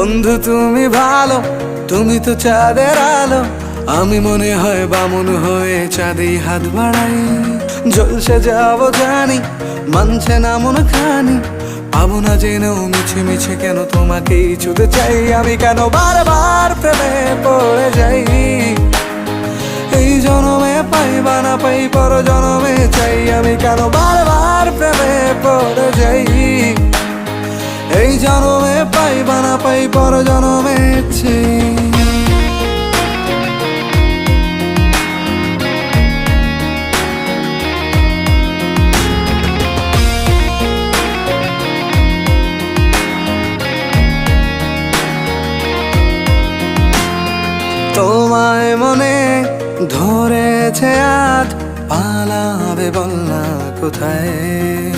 বন্ধু তুমি ভালো, তুমি তো চাঁদের আলো। আমি মনে হয় বামুন হয়ে চাঁদে হাত বাড়াই। জলসে যাবো জানি, মানছে না মন খানি। পাবো না জেনেও মিছে মিছে কেন তোমাকেই ছুতে চাই। আমি কেন বারবার প্রেমে পড়ে যাই। এই জনমে পাই বা না পাই, পর জনমে চাই। আমি কেন বারবার প্রেমে পড়ে যাই। এই জনমে পাই বা না পাই, পর জনমে চাই। তোমায় মনে ধরেছে আজ, পালাবে বল না কোথায়।